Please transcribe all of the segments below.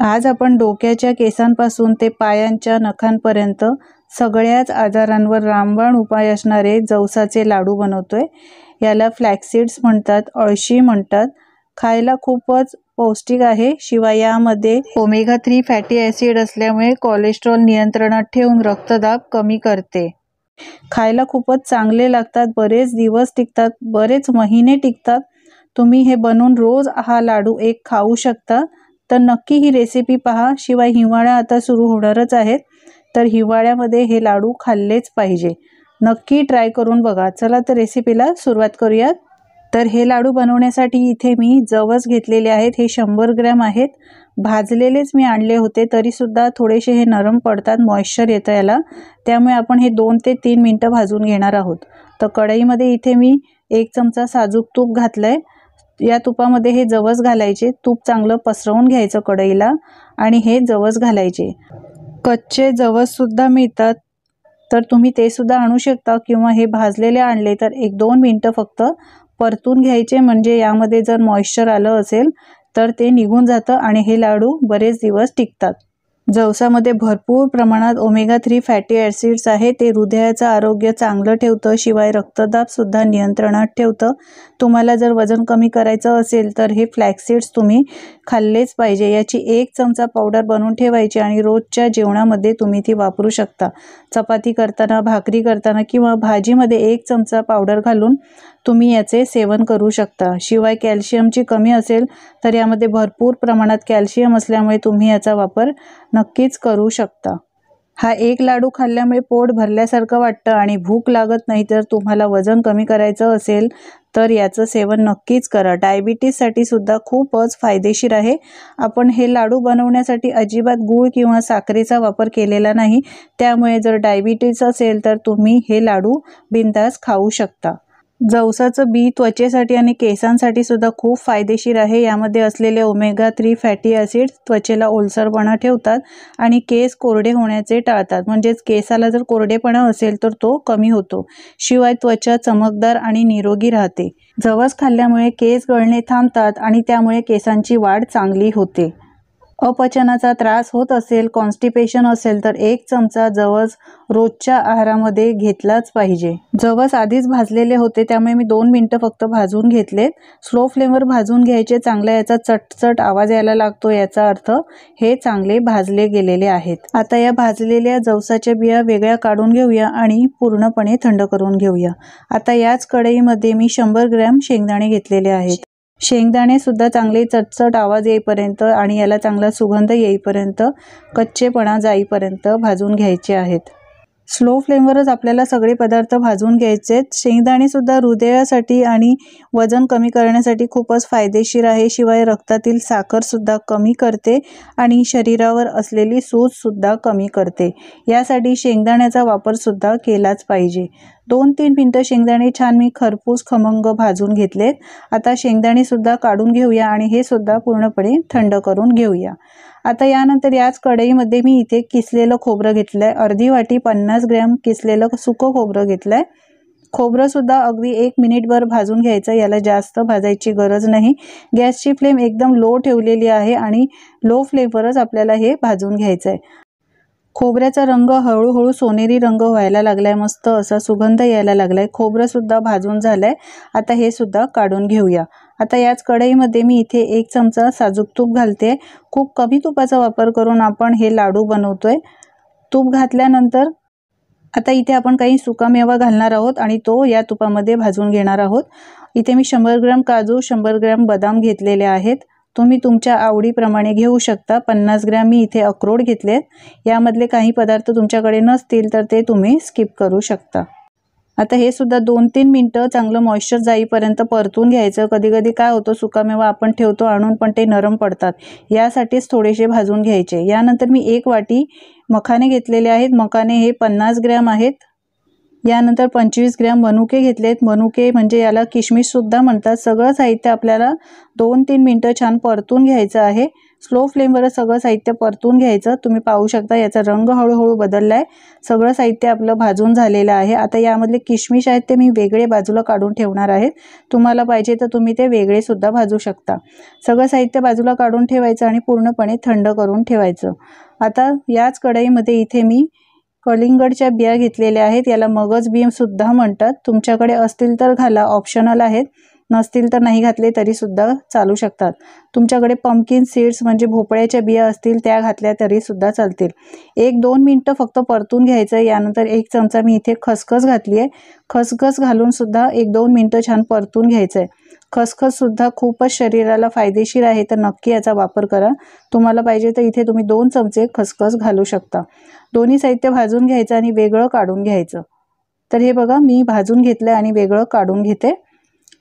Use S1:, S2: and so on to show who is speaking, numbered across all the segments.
S1: आज आपण डोक्याच्या केसांपासून ते पायांच्या नखांपर्यंत सगळ्याच आजारांवर रामबाण उपाय असणारे जवसाचे लाडू बनवतोय। याला फ्लॅक्सीड्स म्हणतात, अळशी म्हणतात। खायला खूपच पौष्टिक आहे। शिवाय यामध्ये ओमेगा 3 फॅटी ॲसिड असल्यामुळे कोलेस्ट्रॉल नियंत्रणात ठेवून रक्तदाब कमी करते। खायला खूपच चांगले लागतात, बरेच दिवस टिकतात, बरेच महिने टिकतात। तुम्ही हे बनवून रोज हा लाडू एक खाऊ शकता। तर नक्की ही रेसिपी पहा। शिवाय हिवाळा आता सुरू होणारच आहेत, तर हिवाळ्यामध्ये हे लाडू खाल्लेच पाहिजे। नक्की ट्राय करून बघा। चला तर रेसिपीला सुरुवात करूयात। तर हे लाडू बनवण्यासाठी इथे मी जवस घेतलेले आहेत। हे 100 ग्रॅम आहेत। भाजलेलेच मी आणले होते, तरी सुद्धा थोडेसे हे नरम पडतात, मॉइश्चर येतं याला, त्यामुळे आपण हे 2 ते 3 मिनिटं भाजून घेणार आहोत। तर कढईमध्ये इथे मी 1 चमचा साजूक तूप घातलंय। या तुपामध्ये हे जवस घालायचे। तूप चांगलं पसरवून घ्यायचं कढईला आणि हे जवस घालायचे। कच्चे जवस सुद्धा मिळतात, तर तुम्ही ते सुद्धा आणू शकता, किंवा हे भाजलेले आणले तर 1-2 मिनिटं फक्त परतून घ्यायचे, म्हणजे यामध्ये जर मॉइश्चर आलं असेल तर ते निघून जातं आणि हे लाडू बरेच दिवस टिकतात। जवसामध्ये भरपूर प्रमाणात ओमेगा 3 फॅटी ॲसिड्स आहे। ते हृदयाचं आरोग्य चांगलं ठेवतं, शिवाय रक्तदाब सुद्धा नियंत्रणात ठेवतं। तुम्हाला जर वजन कमी करायचं असेल तर हे फ्लॅक्सीड्स तुम्ही खाल्लेच पाहिजे। याची 1 चमचा पावडर बनवून ठेवायची आणि रोजच्या जेवणामध्ये तुम्ही ती वापरू शकता। चपाती करताना, भाकरी करताना किंवा भाजीमध्ये 1 चमचा पावडर घालून तुम्ही याचे सेवन करू शकता। शिवाय कॅल्शियमची कमी असेल तर यामध्ये भरपूर प्रमाणात कॅल्शियम असल्यामुळे तुम्ही याचा वापर नक्कीच करू शकता। हा एक लाडू खाल्ल्यामुळे पोट भरल्यासारखं वाटतं आणि भूक लागत नाही। तर तुम्हाला वजन कमी करायचं असेल तर याचं सेवन नक्कीच करा। डायबिटीजसाठी सुद्धा खूपच फायदेशीर आहे। आपण हे लाडू बनवण्यासाठी अजिबात गूळ किंवा साखरेचा वापर केलेला नाही, त्यामुळे जर डायबिटीज असेल तर तुम्ही हे लाडू बिनधास्त खाऊ शकता। जवसाचं बी त्वचेसाठी आणि केसांसाठी सुद्धा खूप फायदेशीर आहे। यामध्ये असलेले ओमेगा 3 फॅटी ॲसिड्स त्वचेला ओलसरपणा ठेवतात आणि केस कोरडे होण्याचे टाळतात, म्हणजेच केसाला जर कोरडेपणा असेल तर तो कमी होतो। शिवाय त्वचा चमकदार आणि निरोगी राहते। जवस खाल्ल्यामुळे केस गळणे थांबतात आणि त्यामुळे केसांची वाढ चांगली होते। अपचनाचा त्रास होत असेल, कॉन्स्टिपेशन असेल तर 1 चमचा जवस रोजच्या आहारामध्ये घेतलाच पाहिजे। जवस आधीच भाजलेले होते, त्यामुळे मी 2 मिनिटं फक्त भाजून घेतलेत। स्लो फ्लेमवर भाजून घ्यायचे। चांगला याचा चटचट आवाज यायला लागतो, याचा अर्थ हे चांगले भाजले गेलेले आहेत। आता या भाजलेल्या जवसाच्या बिया वेगळ्या काढून घेऊया आणि पूर्णपणे थंड करून घेऊया। आता याच कढईमध्ये मी 100 ग्रॅम शेंगदाणे घेतलेले आहेत। शेंगदाणे सुद्धा चांगले चटचट आवाज येईपर्यंत आणि याला चांगला सुगंध येईपर्यंत, कच्चेपणा जाईपर्यंत भाजून घ्यायचे आहेत। स्लो फ्लेमवरच आपल्याला सगळे पदार्थ भाजून घ्यायचे। शेंगदाणे सुद्धा हृदयासाठी आणि वजन कमी करण्यासाठी खूपच फायदेशीर आहे। शिवाय रक्तातील साखर सुद्धा कमी करते आणि शरीरावर असलेली सूज सुद्धा कमी करते। यासाठी शेंगदाण्याचा वापर सुद्धा केलाच पाहिजे। 2-3 मिनिटं शेंगदाणे छान मी खरपूस खमंग भाजून घेतलेत। आता शेंगदाणे सुद्धा काढून घेऊया आणि हे सुद्धा पूर्णपणे थंड करून घेऊया। आता यानंतर याच कढईमध्ये मी इथे किसलेलं खोबरं घेतलंय। अर्धी वाटी 50 ग्रॅम किसलेलं सुकं खोबरं घेतलंय। खोबरं सुद्धा अगदी 1 मिनिटभर भाजून घ्यायचं, याला जास्त भाजायची गरज नाही। गॅसची फ्लेम एकदम लो ठेवलेली आहे आणि लो फ्लेमवरच आपल्याला हे भाजून घ्यायचं आहे। खोबऱ्याचा रंग हळूहळू सोनेरी रंग व्हायला लागलाय, मस्त असा सुगंध यायला लागलाय। खोबरं सुद्धा भाजून झालंय। आता हे सुद्धा काढून घेऊया। आता याच कढईमध्ये मी इथे 1 चमचा साजूक तूप घालते। खूप कमी तुपाचा वापर करून आपण हे लाडू बनवतोय। तूप घातल्यानंतर आता इथे आपण काही सुकामेवा घालणार आहोत आणि तो या तुपामध्ये भाजून घेणार आहोत। इथे मी 100 ग्रॅम काजू, 100 ग्रॅम बदाम घेतलेले आहेत। तुम्ही तुमच्या आवडीप्रमाणे घेऊ शकता। 50 ग्रॅम मी इथे अक्रोड घेतलेत। यामधले काही पदार्थ तुमच्याकडे नसतील तर ते तुम्ही स्किप करू शकता। आता हे सुद्धा 2-3 मिनिटं चांगलं मॉइश्चर जाईपर्यंत परतून घ्यायचं। कधी कधी काय होतं, सुकामेवा आपण ठेवतो आणून पण ते नरम पडतात, यासाठीच थोडेसे भाजून घ्यायचे। यानंतर मी 1 वाटी मखाने घेतलेले आहेत। मखाने हे 50 ग्रॅम आहेत। यानंतर 25 ग्रॅम मनुके घेतलेत। मनुके म्हणजे याला किशमिश सुद्धा म्हणतात। सगळं साहित्य आपल्याला 2-3 मिनिटं छान परतून घ्यायचं आहे। स्लो फ्लेमवर सगळं साहित्य परतून घ्यायचं। तुम्ही पाहू शकता याचा रंग हळूहळू बदललाय। सगळं साहित्य आपलं भाजून झालेलं आहे। आता यामधले किशमिश आहेत ते मी वेगळे बाजूला काढून ठेवणार आहे। तुम्हाला पाहिजे तर तुम्ही ते वेगळे सुद्धा भाजू शकता। सगळं साहित्य बाजूला काढून ठेवायचं आणि पूर्णपणे थंड करून ठेवायचं। आता याच कढईमध्ये इथे मी कलिंगडच्या बिया घेतलेल्या आहेत। याला मगज बी सुद्धा म्हणतात। तुमच्याकडे असतील तर घाला, ऑप्शनल आहेत, नसतील तर नाही घातले तरी सुद्धा चालू शकतात। तुमच्याकडे पंपकिन सीड्स म्हणजे भोपळ्याच्या बिया असतील त्या घातल्या तरी सुद्धा चालतील। 1-2 मिनिटं फक्त परतून घ्यायचं। यानंतर 1 चमचा मी इथे खसखस घातली आहे। खसखस घालून सुद्धा 1-2 मिनिटं छान परतून घ्यायचं आहे। खसखस सुद्धा खूपच शरीराला फायदेशीर आहे, तर नक्की याचा वापर करा। तुम्हाला पाहिजे तर इथे तुम्ही 2 चमचे खसखस घालू शकता। दोन्ही साहित्य भाजून घ्यायचं आणि वेगळं काढून घ्यायचं। तर हे बघा मी भाजून घेतलं आणि वेगळं काढून घेते।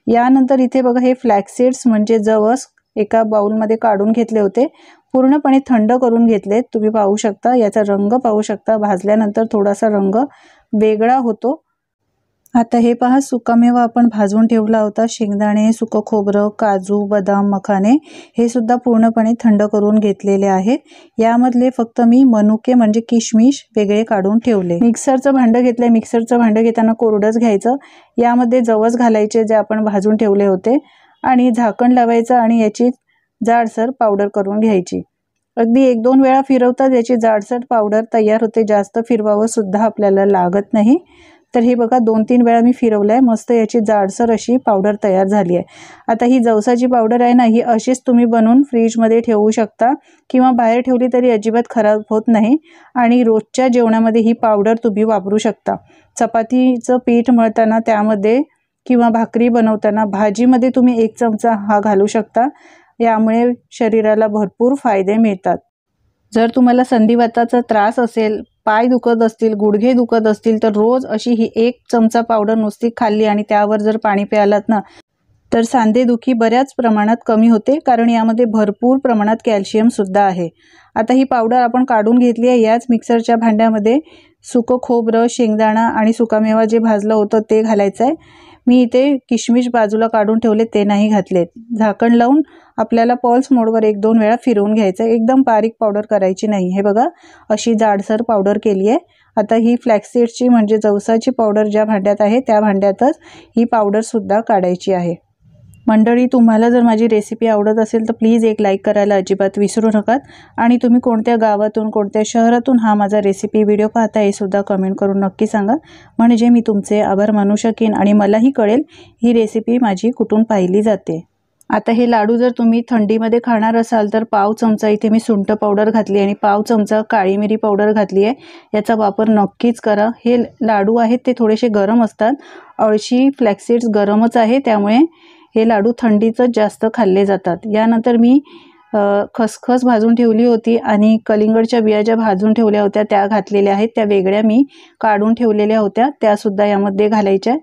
S1: यानंतर इथे बघा हे फ्लॅक्स सीड्स म्हणजे जवस एका बाउलमध्ये काढून घेतले होते, पूर्णपणे थंड करून घेतले। तुम्ही पाहू शकता याचा रंग पाहू शकता, भाजल्यानंतर थोडासा रंग वेगळा होतो। आता हे पहा सुकामेवा आपण भाजून ठेवला होता, शेंगदाणे, सुकं खोबरं, काजू, बदाम, मखाने हे सुद्धा पूर्णपणे थंड करून घेतलेले आहेत। यामधले फक्त मी मनुके म्हणजे किशमिश वेगळे काढून ठेवले। मिक्सरचं भांडं घेतलंय। मिक्सरचं भांडं घेताना कोरडंच घ्यायचं। यामध्ये जवस घालायचे जे आपण भाजून ठेवले होते आणि झाकण लावायचं आणि याची जाडसर पावडर करून घ्यायची। अगदी 1-2 वेळा फिरवतात याची जाडसर पावडर तयार होते। जास्त फिरवावं सुद्धा आपल्याला लागत नाही। तर हे बघा 2-3 वेळा मी फिरवलंय, मस्त याची जाडसर अशी पावडर तयार झाली आहे। आता ही जवसाची पावडर आहे ना, ही अशीच तुम्ही बनवून फ्रीजमध्ये ठेवू शकता किंवा बाहेर ठेवली तरी अजिबात खराब होत नाही आणि रोजच्या जेवणामध्ये ही पावडर तुम्ही वापरू शकता। चपातीचं पीठ मळताना त्यामध्ये किंवा भाकरी बनवताना भाजीमध्ये तुम्ही 1 चमचा हा घालू शकता। यामुळे शरीराला भरपूर फायदे मिळतात। जर तुम्हाला संधिवाताचा त्रास असेल, पाय दुखत असतील, गुडघे दुखत असतील तर रोज अशी ही 1 चमचा पावडर नुसती खाल्ली आणि त्यावर जर पाणी प्यालात ना, तर सांधेदुखी बऱ्याच प्रमाणात कमी होते, कारण यामध्ये भरपूर प्रमाणात कॅल्शियम सुद्धा आहे। आता ही पावडर आपण काढून घेतली आहे। याच मिक्सरच्या भांड्यामध्ये सुकं खोबरं, शेंगदाणा आणि सुकामेवा जे भाजलं होतं ते घालायचं आहे। मी इथे किशमिश बाजूला काढून ठेवले, ते नाही घातलेत। झाकण लावून आपल्याला पल्स मोडवर 1-2 वेळा फिरवून घ्यायचं। एकदम बारीक पावडर करायची नाही। हे बघा अशी जाडसर पावडर केली आहे। आता ही फ्लॅक्स सीड्सची म्हणजे जवसाची पावडर ज्या भांड्यात आहे त्या भांड्यातच ही पावडर सुद्धा काढायची आहे। मंडळी, तुम्हाला जर माझी रेसिपी आवडत असेल तर प्लीज एक लाईक करायला अजिबात विसरू नका आणि तुम्ही कोणत्या गावातून कोणत्या शहरातून हा माझा रेसिपी व्हिडिओ पाहता हे सुद्धा कमेंट करून नक्की सांगा, म्हणजे मी तुमचे आभार मानू शकेन आणि मलाही कळेल ही रेसिपी माझी कुठून पाहिली जाते। आता हे लाडू जर तुम्ही थंडीमध्ये खाणार असाल तर पाव चमचा इथे मी सुंठ पावडर घातली आणि पाव चमचा काळी मिरी पावडर घातली आहे। याचा वापर नक्कीच करा। हे लाडू आहेत ते थोडेसे गरम असतात। अळशी फ्लॅक्स सीड्स गरमच आहे, त्यामुळे हे लाडू थंडीतच जास्त खाल्ले जातात। यानंतर मी खसखस भाजून ठेवली होती आणि कलिंगडच्या बिया ज्या भाजून ठेवल्या होत्या त्या घातलेल्या आहेत। त्या वेगळ्या मी काढून ठेवलेल्या होत्या, त्या सुद्धा यामध्ये घालायच्या।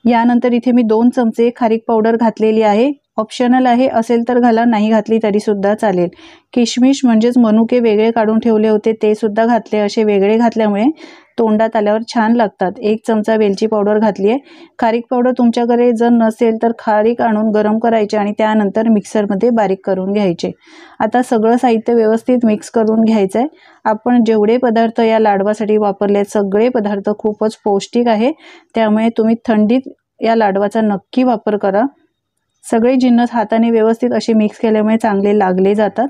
S1: यानंतर इथे मी 2 चमचे खारीक पावडर घातलेली आहे। ऑप्शनल आहे, असेल तर घाला, नाही घातली तरी सुद्धा चालेल। किशमिश म्हणजेच मनुके वेगळे काढून ठेवले होते ते सुद्धा घातले। असे वेगळे घातल्यामुळे तोंडात आल्यावर छान लागतात। 1 चमचा वेलची पावडर घातली आहे। खारीक पावडर तुमच्याकडे जर नसेल तर खारीक आणून गरम करायचे आणि त्यानंतर मिक्सरमध्ये बारीक करून घ्यायचे। आता सगळं साहित्य व्यवस्थित मिक्स करून घ्यायचं आहे। आपण जेवढे पदार्थ या लाडवासाठी वापरले सगळे पदार्थ खूपच पौष्टिक आहे, त्यामुळे तुम्ही थंडीत या लाडवाचा नक्की वापर करा। सगळे जिन्नस हाताने व्यवस्थित असे मिक्स केल्यामुळे चांगले लागले जातात।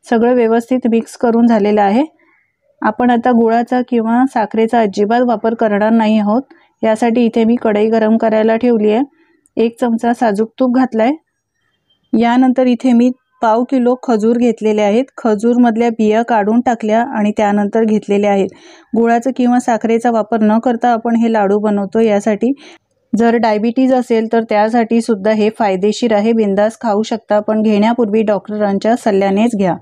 S1: सगळं व्यवस्थित मिक्स करून झालेलं आहे। आपण आता गुळाचा किंवा साखरेचा अजिबात वापर करणार नाही आहोत। यासाठी इथे मी कढई गरम करायला ठेवली आहे। 1 चमचा साजूक तूप घातलाय। यानंतर इथे मी पाव किलो खजूर घेतलेले आहेत। खजूर मधल्या बिया काढून टाकल्या आणि त्यानंतर घेतलेल्या आहेत। गुळाचा किंवा साखरेचा वापर न करता आपण हे लाडू बनवतो। यासाठी जर डायबिटीज असेल तर त्यासाठी सुद्धा हे फायदेशीर आहे। बिंदास खाऊ शकता, पण घेण्यापूर्वी डॉक्टरांच्या सल्ल्यानेच घ्या।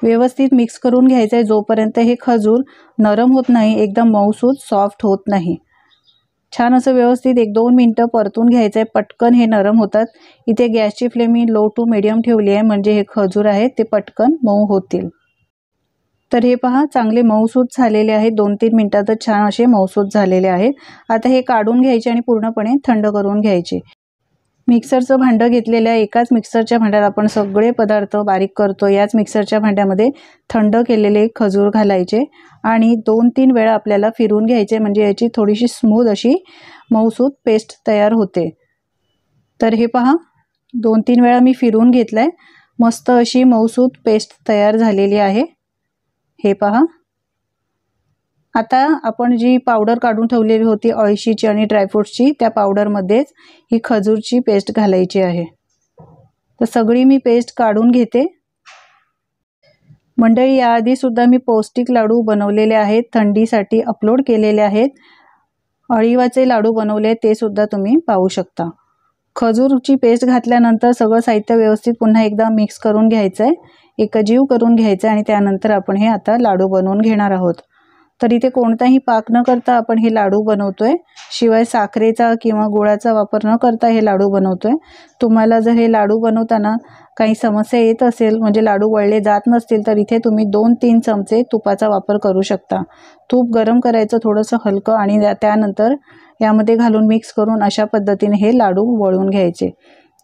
S1: व्यवस्थित मिक्स करून घ्यायचं आहे जोपर्यंत हे खजूर नरम होत नाही, एकदम मऊसूत सॉफ्ट होत नाही। छान असं व्यवस्थित 1-2 मिनिटं परतून घ्यायचं आहे, पटकन हे नरम होतात। इथे गॅसची फ्लेम मी लो टू मीडियम ठेवली आहे, म्हणजे हे खजूर आहेत ते पटकन मऊ होतील। तर हे पहा चांगले मऊसूत झालेले आहेत। 2-3 मिनिटातच छान असे मऊसूत झालेले आहेत। आता हे काढून घ्यायचे आणि पूर्णपणे थंड करून घ्यायचे। मिक्सरचं भांडं घेतलेल्या एकाच मिक्सरच्या भांड्यात आपण सगळे पदार्थ बारीक करतो। याच मिक्सरच्या भांड्यामध्ये थंड केलेले खजूर घालायचे आणि 2-3 वेळा आपल्याला फिरवून घ्यायचे, म्हणजे याची थोडीशी स्मूथ अशी मऊसूत पेस्ट तयार होते। तर हे पहा, 2-3 वेळा मी फिरवून घेतलंय, मस्त अशी मऊसूत पेस्ट तयार झालेली आहे। हे पहा, आता आपण जी पावडर काढून ठेवलेली होती अळशीची आणि ड्रायफ्रुट्सची, त्या पावडरमध्येच ही खजूरची पेस्ट घालायची आहे। तर सगळी मी पेस्ट काढून घेते। मंडळी, याआधी सुद्धा मी पौष्टिक लाडू बनवलेले आहेत, थंडीसाठी अपलोड केलेले आहेत। अळीवाचे लाडू बनवले, ते सुद्धा तुम्ही पाहू शकता। खजूरची पेस्ट घातल्यानंतर सगळं साहित्य व्यवस्थित पुन्हा एकदा मिक्स करून घ्यायचं आहे, एकजीव करून घ्यायचं आहे आणि त्यानंतर आपण हे आता लाडू बनवून घेणार आहोत। तर इथे कोणताही पाक न करता आपण हे लाडू बनवतोय, शिवाय साखरेचा किंवा गुळाचा वापर न करता हे लाडू बनवतोय। तुम्हाला जर हे लाडू बनवताना काही समस्या येत असेल, म्हणजे लाडू वळले जात नसतील, तर इथे तुम्ही 2-3 चमचे तुपाचा वापर करू शकता। तूप गरम करायचं थोडंसं हलकं आणि त्यानंतर यामध्ये घालून मिक्स करून अशा पद्धतीने हे लाडू वळून घ्यायचे।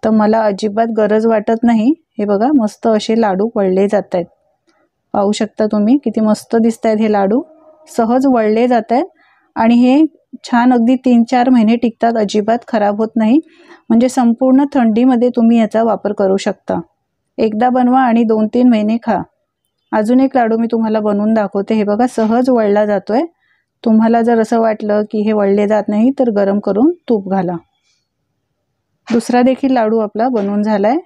S1: तर मला अजिबात गरज वाटत नाही। हे बघा, मस्त असे लाडू वळले जात आहेत, पाहू शकता तुम्ही किती मस्त दिसत आहेत। हे लाडू सहज वळले जात आहेत आणि हे छान अगदी 3-4 महिने टिकतात, अजिबात खराब होत नाही, म्हणजे संपूर्ण थंडीमध्ये तुम्ही याचा वापर करू शकता। एकदा बनवा आणि 2-3 महिने खा। अजून एक लाडू मी तुम्हाला बनवून दाखवते। हे बघा, सहज वळला जातोय। तुम्हाला जर असं वाटलं की हे वळले जात नाही, तर गरम करून तूप घाला। दुसरा देखील लाडू आपला बनवून झालाय।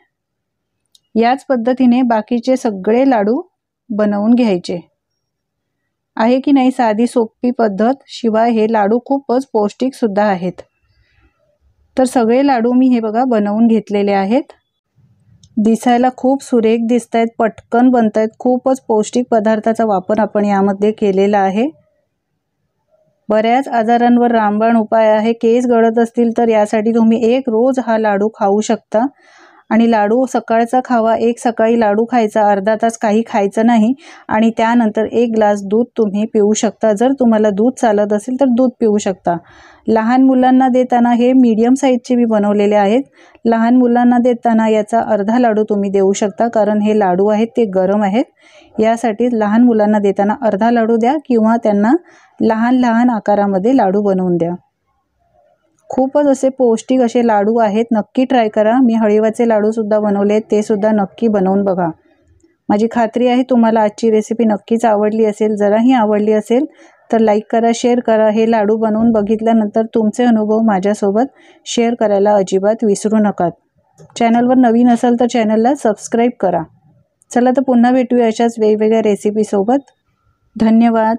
S1: याच पद्धतीने बाकीचे सगळे लाडू बनवून घ्यायचे आहे की नाही, साधी सोपी पद्धत, शिवाय हे लाडू खूपच पौष्टिक सुद्धा आहेत। तर सगळे लाडू मी हे बघा बनवून घेतलेले आहेत। दिसायला खूप सुरेख दिसत आहेत, पटकन बनत आहेत, खूपच पौष्टिक पदार्थाचा वापर आपण यामध्ये केलेला आहे। बऱ्याच आजारांवर रामबाण उपाय आहे। केस गळत असतील तर यासाठी तुम्ही एक रोज हा लाडू खाऊ शकता आणि लाडू सकाळचा खावा। एक सकाळी लाडू खायचा, अर्धा तास काही खायचं नाही आणि त्यानंतर 1 ग्लास दूध तुम्ही पिऊ शकता। जर तुम्हाला दूध चालत असेल तर दूध पिऊ शकता। लहान मुलांना देताना हे मीडियम साईजचे मी बनवलेले आहेत। लहान मुलांना देताना याचा अर्धा लाडू तुम्ही देऊ शकता, कारण हे लाडू आहेत ते गरम आहेत। यासाठी लहान मुलांना देताना अर्धा लाडू द्या किंवा त्यांना लहान लहान आकारामध्ये लाडू बनवून द्या। खूपच असे पौष्टिक असे लाडू आहेत, नक्की ट्राय करा। मी हळीवाचे लाडू सुद्धा बनवले, ते सुद्धा नक्की बनवून बघा। माझी खात्री आहे तुम्हाला आजची रेसिपी नक्कीच आवडली असेल। जराही आवडली असेल तर लाईक करा, शेअर करा। हे लाडू बनवून बघितल्यानंतर तुमचे अनुभव माझ्यासोबत शेअर करायला अजिबात विसरू नका। चॅनलवर नवीन असाल तर चॅनलला सबस्क्राईब करा। चला तर पुन्हा भेटूया अशाच वेगवेगळ्या रेसिपीसोबत। धन्यवाद।